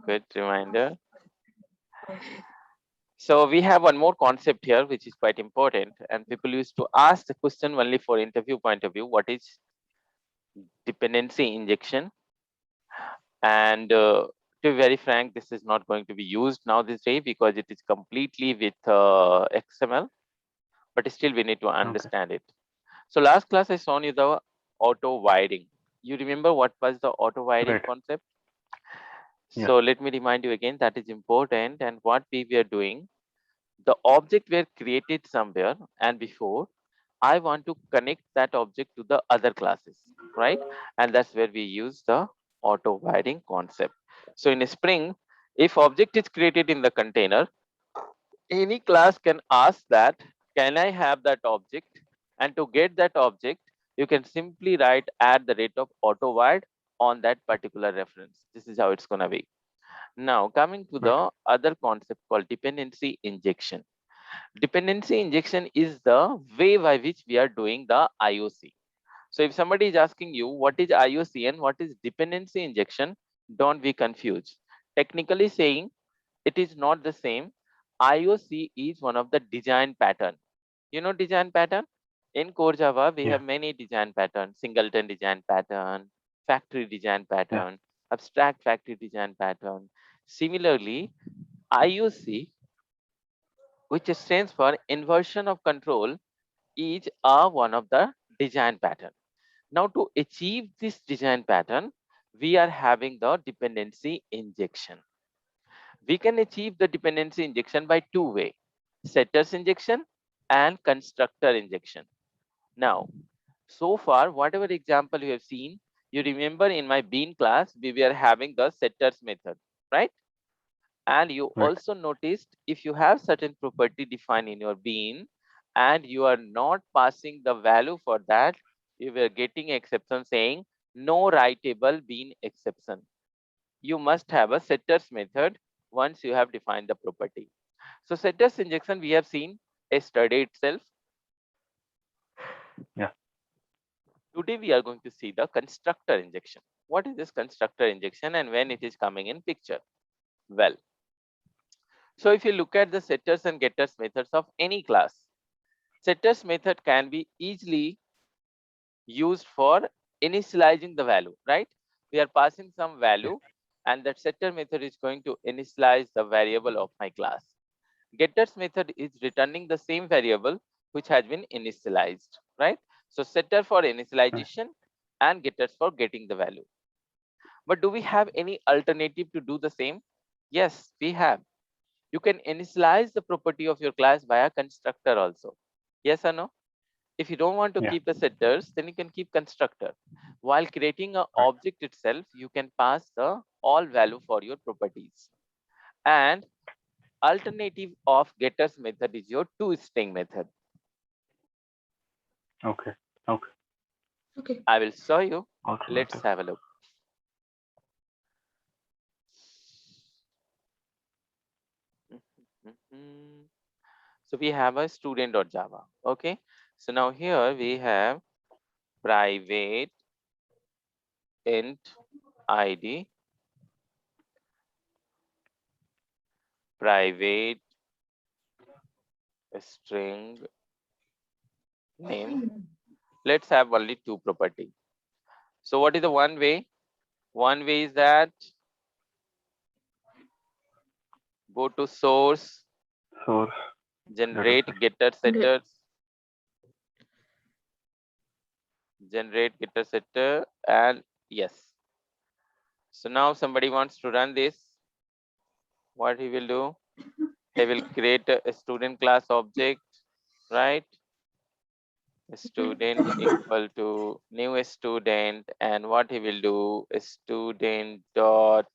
Good reminder. So we have one more concept here, which is quite important, and people used to ask the question only for interview point of view. What is dependency injection? And to be very frank, this is not going to be used now this day because it is completely with XML, but still we need to Okay. understand it. So last class I shown you the auto wiring. You remember what was the auto wiring Right. concept? Yeah. So let me remind you again, that is important. And what we were doing, the object were created somewhere, and before I want to connect that object to the other classes, right? And that's where we use the auto wiring concept. So in Spring, if object is created in the container, any class can ask that, can I have that object? And to get that object, you can simply write at the rate of auto wide on that particular reference. This is how it's going to be. Now, coming to Right. the other concept called dependency injection. Dependency injection is the way by which we are doing the IOC. So if somebody is asking you what is IOC and what is dependency injection, don't be confused. Technically saying, it is not the same. IOC is one of the design pattern. You know design pattern? In core Java, we Yeah. have many design patterns: singleton design pattern, factory design Yeah. pattern, abstract factory design pattern. Similarly, IOC, which stands for inversion of control, is one of the design pattern. Now to achieve this design pattern, we are having the dependency injection. We can achieve the dependency injection by two ways: setters injection and constructor injection. Now, so far, whatever example you have seen, you remember in my bean class, we were having the setters method, right? And you Right. also noticed if you have certain property defined in your bean and you are not passing the value for that, you were getting exception saying no writable bean exception. You must have a setters method once you have defined the property. So setters injection we have seen yesterday itself. Yeah. Today we are going to see the constructor injection. What is this constructor injection and when it is coming in picture? Well, so if you look at the setters and getters methods of any class, setters method can be easily used for initializing the value, right? We are passing some Yeah. value and that setter method is going to initialize the variable of my class. Getters method is returning the same variable which has been initialized, right? So setter for Right. initialization and getters for getting the value. But do we have any alternative to do the same? Yes, we have. You can initialize the property of your class via constructor also. Yes or no? If you don't want to Yeah. keep the setters, then you can keep constructor. While creating an Right. object itself, you can pass the all value for your properties. And alternative of getters method is your toString method. Okay. Okay. Okay. I will show you. Let's Alternative. have a look. Mhm. So we have a student.java. Okay. So now here we have private int id, private string name. Let's have only two property. So what is the one way? One way is that go to source, Source data generate set. getter Okay. setters, generate getter setter, and yes. So now somebody wants to run this. What he will do? He will create a student class object, right? Student equal to new student, and what he will do is student dot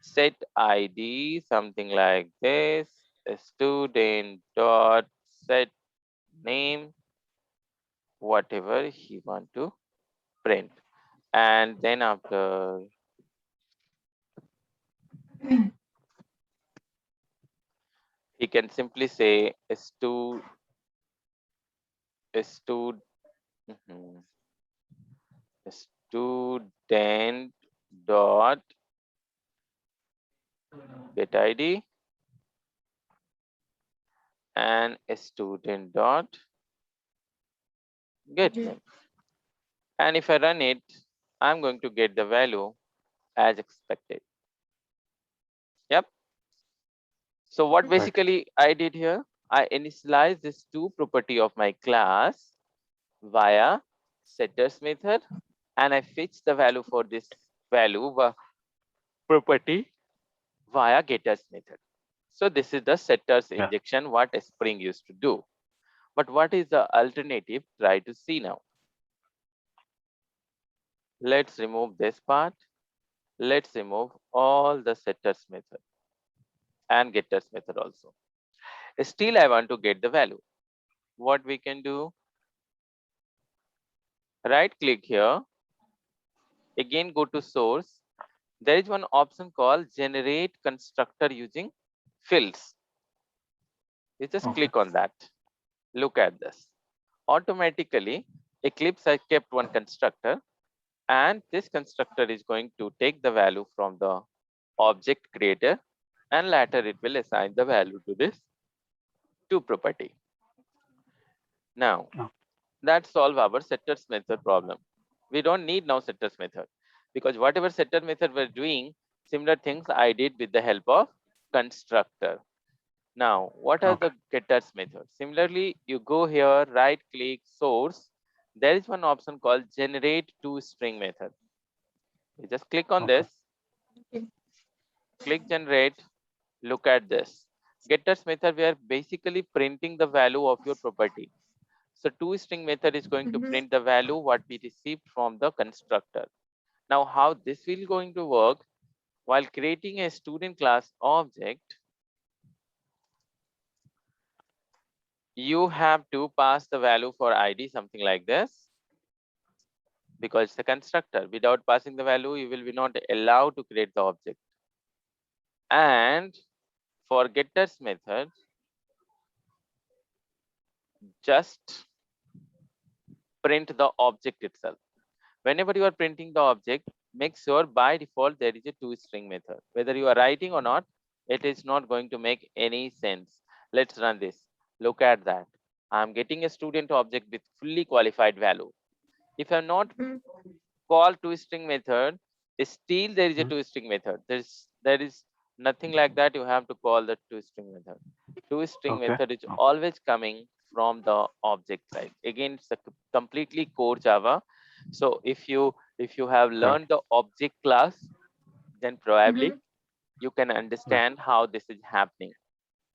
set id, something like this. Student dot set name, whatever he want to print, and then after he can simply say stud mhm, student dot get ID and a student dot get name. And if I run it, I'm going to get the value as expected. Yep. So what Right. basically I did here, I initialized this two property of my class via setters method, and I fetch the value for this value property via getters method. So this is the setters Yeah. injection what Spring used to do. But what is the alternative? Try to see now. Let's remove this part. Let's remove all the setters method and getters method also. Still, I want to get the value. What we can do? Right click here. Again, go to source. There is one option called generate constructor using fields. You just Okay. click on that. Look at this. Automatically, Eclipse has kept one constructor, and this constructor is going to take the value from the object creator, and later it will assign the value to this to property. Now, Oh, that solve our setters method problem. We don't need now setters method, because whatever setter method we're doing, similar things I did with the help of constructor. Now, what are okay. the getters method? Similarly, you go here, right click source. There is one option called generate to string method. You just click on Okay. this, click generate, look at this. Getters method, we are basically printing the value of your property. So toString method is going to print the value what we received from the constructor. Now, how this will going to work? While creating a student class object, you have to pass the value for ID, something like this, because it's a constructor. Without passing the value, you will be not allowed to create the object. And for getters method, just print the object itself. Whenever you are printing the object, make sure by default there is a toString method. Whether you are writing or not, it is not going to make any sense. Let's run this. Look at that. I'm getting a student object with fully qualified value. If I'm not call toString method, still there is a Mm. toString method. There is nothing like that. You have to call the toString method. ToString Okay. method is Oh, always coming from the object side. Again, it's a completely core Java. So if you have right. learned the object class, then probably you can Right. understand how this is happening.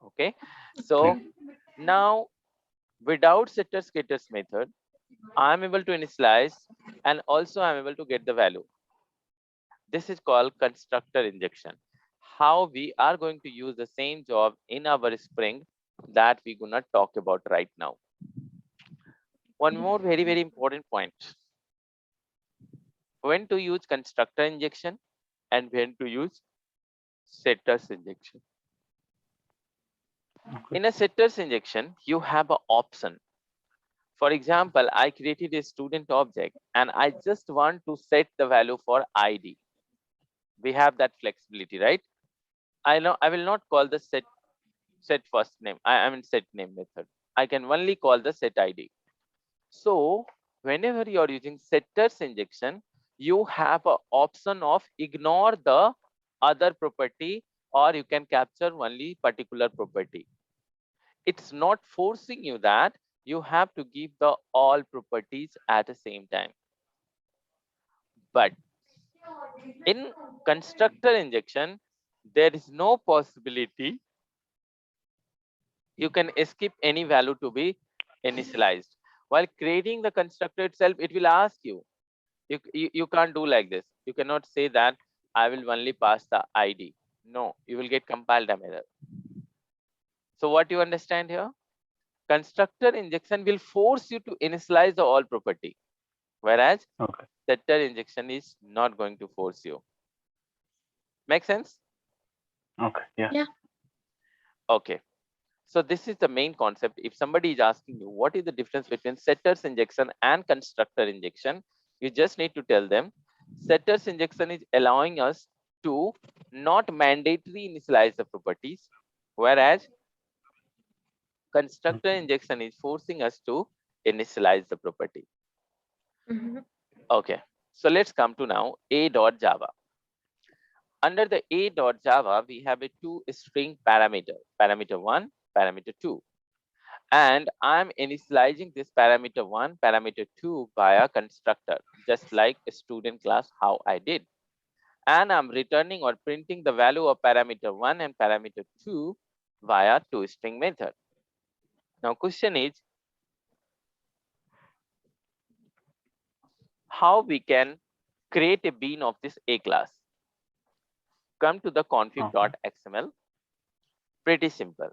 Okay. Yeah. So now without setters getters method, I'm able to initialize and also I'm able to get the value. This is called constructor injection. How we are going to use the same job in our Spring, that we're gonna talk about right now. One more very important point: when to use constructor injection and when to use setters injection. Okay. In a setters injection, you have an option. For example, I created a student object and I just want to set the value for ID. We have that flexibility, right? I know I will not call the set first name. I mean set name method. I can only call the set ID. So whenever you are using setters injection, you have an option of ignore the other property, or you can capture only particular property. It's not forcing you that you have to give the all properties at the same time. But in constructor injection, there is no possibility you can skip any value to be initialized. While creating the constructor itself, it will ask you. You can't do like this. You cannot say that I will only pass the ID. No, you will get compiled error. So what you understand here? Constructor injection will force you to initialize the all property, whereas Okay. setter injection is not going to force you. Make sense? Okay. Yeah. Okay. So this is the main concept. If somebody is asking you what is the difference between setters injection and constructor injection, you just need to tell them setters injection is allowing us to not mandatory initialize the properties, whereas constructor injection is forcing us to initialize the property. Okay, so let's come to now a.java. Under the a.java, we have a two string parameter, parameter 1, parameter 2. And I'm initializing this parameter 1, parameter 2 via constructor, just like a student class how I did. And I'm returning or printing the value of parameter 1 and parameter 2 via toString method. Now question is, how we can create a bean of this A class? Come to the config.xml. Pretty simple.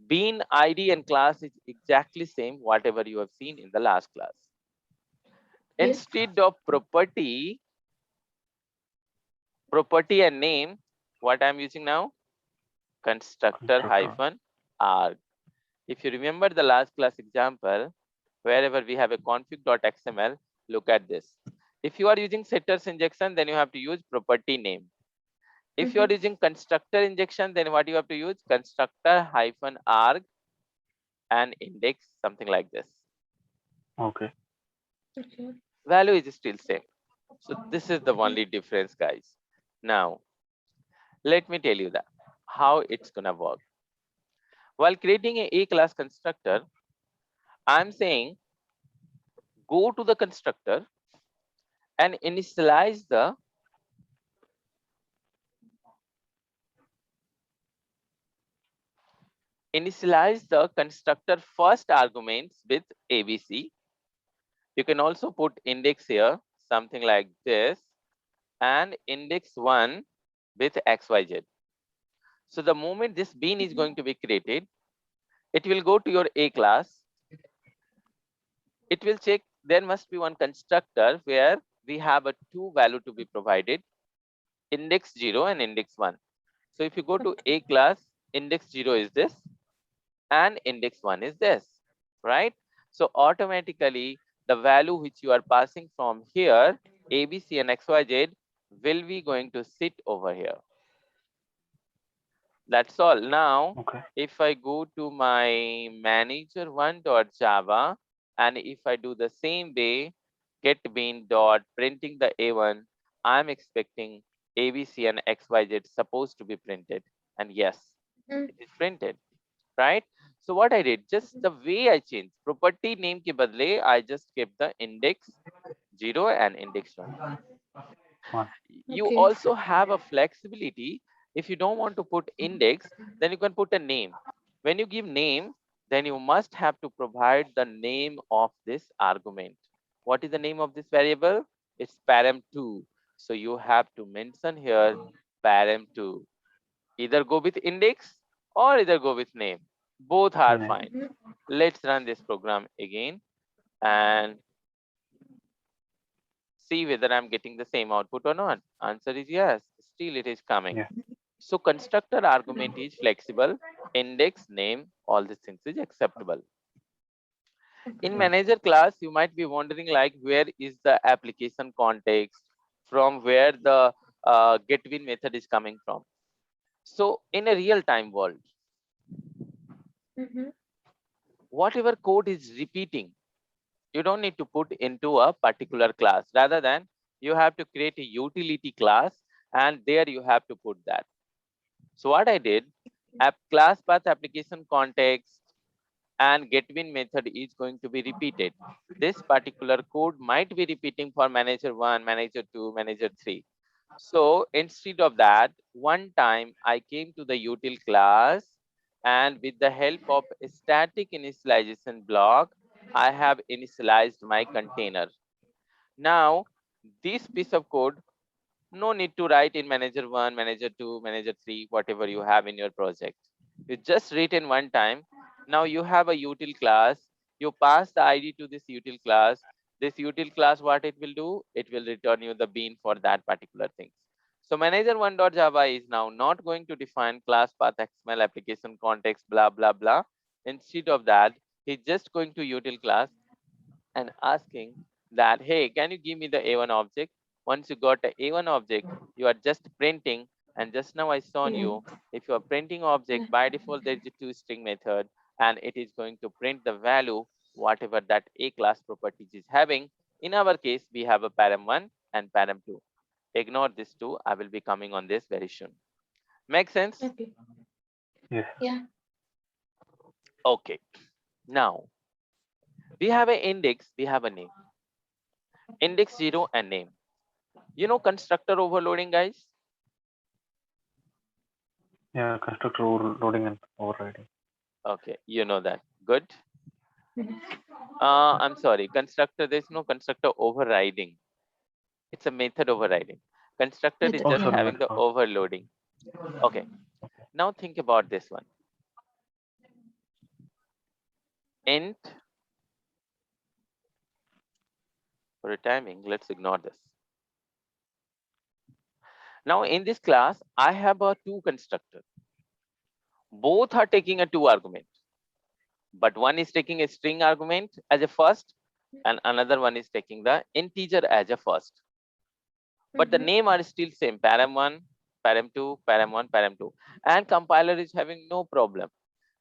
Bean ID and class is exactly same whatever you have seen in the last class. Instead of property and name, what I'm using now? Constructor hyphen arg. If you remember the last class example, wherever we have a config.xml, look at this. If you are using setters injection, then you have to use property name. If you are using constructor injection, then what you have to use? Constructor hyphen arg and index, something like this. Okay. Value is still same. So this is the only difference, guys. Now, let me tell you that how it's gonna work. While creating a class constructor, I'm saying go to the constructor and initialize the constructor first arguments with ABC. You can also put index here, something like this, and index 1 with XYZ. So the moment this bean is going to be created, it will go to your A class. It will check there must be one constructor where we have a two value to be provided, index 0 and index 1. So if you go to A class, index 0 is this and index 1 is this, right? So automatically the value which you are passing from here, ABC and XYZ, will be going to sit over here. That's all. Now, if I go to my manager1.java and if I do the same way, get bean dot printing the A1, I'm expecting ABC and XYZ supposed to be printed. And yes, it is printed, right? So what I did, just the way I changed, property name ke badle, I just kept the index 0 and index 1. You also have a flexibility. If you don't want to put index, then you can put a name. When you give name, then you must have to provide the name of this argument. What is the name of this variable? It's param2. So you have to mention here param2. Either go with index or either go with name. Both are fine. Let's run this program again and see whether I'm getting the same output or not. Answer is yes. Still it is coming. Yeah. So constructor argument is flexible, index, name, all these things is acceptable. In manager class, you might be wondering like where is the application context, from where the getWin method is coming from. So in a real-time world, whatever code is repeating, you don't need to put into a particular class. Rather than you have to create a utility class and there you have to put that. So what I did, app class path application context and getWin method is going to be repeated. This particular code might be repeating for manager 1, manager 2, manager 3. So instead of that, one time I came to the util class and with the help of a static initialization block, I have initialized my container. Now, this piece of code, no need to write in manager 1, manager 2, manager 3, whatever you have in your project. You just read in one time. Now you have a util class. You pass the ID to this util class. This util class, what it will do? It will return you the bean for that particular thing. So manager1.java is now not going to define class path XML application context, blah, blah, blah. Instead of that, he's just going to util class and asking that, hey, can you give me the A1 object? Once you got a A1 object, you are just printing. And just now I shown Yeah. you, if you are printing object, by default there is a toString method, and it is going to print the value whatever that A class properties is having. In our case, we have a param1 and param2. Ignore these two. I will be coming on this very soon. Make sense? Okay. Yes. Yeah. Okay. Now we have an index, we have a name. Index 0 and name. You know constructor overloading, guys? Yeah, constructor overloading and overriding. Okay, you know that. Good. Mhm. I'm sorry. Constructor, there's no constructor overriding. It's a method overriding. Constructor is Method. Oh, just Yeah. sorry. having the Oh, overloading. Okay. Now think about this one. Int for a timing. Let's ignore this. Now in this class, I have a two constructor. Both are taking a two argument, but one is taking a string argument as a first, and another one is taking the integer as a first. But the Mhm. name are still same: param1, param2, param1, param2, and compiler is having no problem,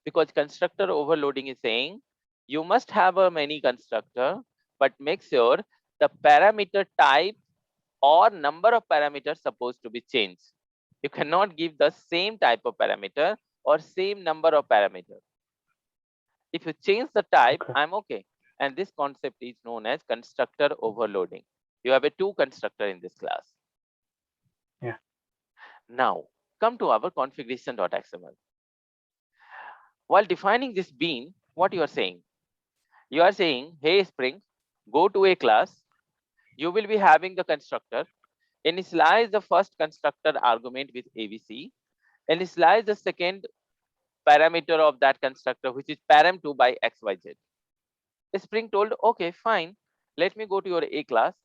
because constructor overloading is saying you must have a many constructor, but make sure the parameter type or number of parameters supposed to be changed. You cannot give the same type of parameter or same number of parameter. If you change the type, okay. I'm okay. And this concept is known as constructor overloading. You have a two constructor in this class. Yeah. Now come to our configuration.xml. While defining this bean, what you are saying? You are saying, hey Spring, go to a class. You will be having the constructor. Initialize the first constructor argument with ABC. Initialize the second parameter of that constructor, which is param2 by XYZ. Spring told, okay, fine. Let me go to your A class.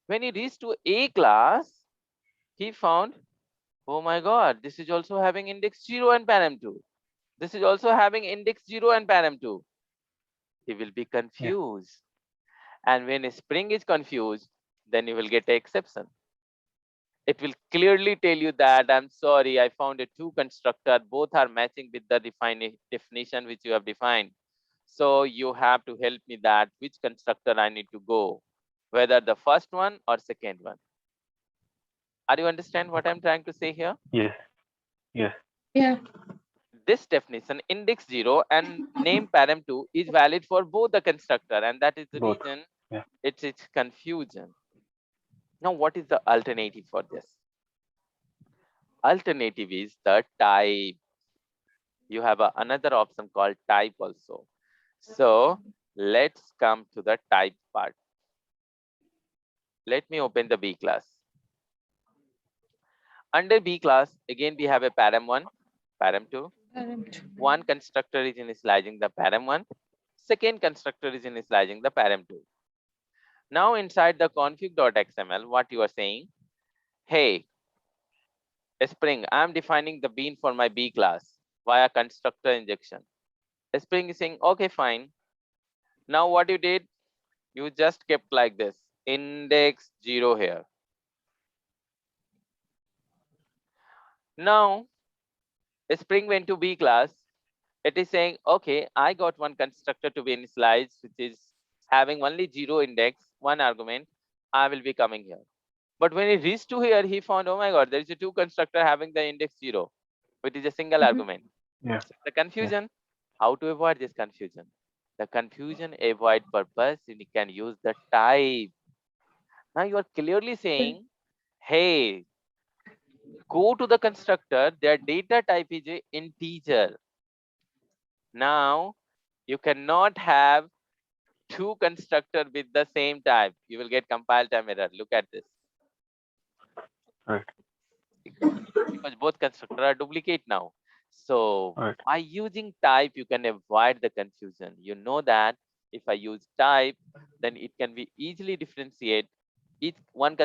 When he reached to A class, he found, oh my God, this is also having index 0 and param2. This is also having index 0 and param2. He will be Yeah. confused. And when Spring is confused, then you will get an exception. It will clearly tell you that I'm sorry, I found a two constructor, both are matching with the definition which you have defined. So you have to help me that which constructor I need to go, whether the first one or second one. Are you understand what Okay. I'm trying to say here? Yes. Yes. Yeah. This definition, index 0 and name param2, is valid for both the constructor, and that is the Both. reason Yeah. it's confusion. Now, what is the alternative for this? Alternative is the type. You have another option called type also. So let's come to the type part. Let me open the B class. Under B class, again we have a param1, param2. Parent. One constructor is initializing the param1. Second constructor is initializing the param2. Now inside the config.xml, what you are saying, hey, Spring, I'm defining the bean for my B class via constructor injection. Spring is saying, okay, fine. Now what you did, you just kept like this, index 0 here. Now Spring went to B class. It is saying, okay, I got one constructor to be initialized, which is having only 0 index, one argument. I will be coming here. But when he reached to here, he found, oh my God, there is a two constructor having the index 0, which is a single Mhm. argument. Yeah. So the Yeah. confusion, how to avoid this confusion? The confusion avoid purpose, you can use the type. Now you are clearly saying, hey, go to the constructor, their data type is a integer. Now you cannot have two constructor with the same type. You will get compile time error. Look at this. Right. Because both constructor are duplicate now. So Right. by using type, you can avoid the confusion. You know that if I use type, then it can be easily differentiate each one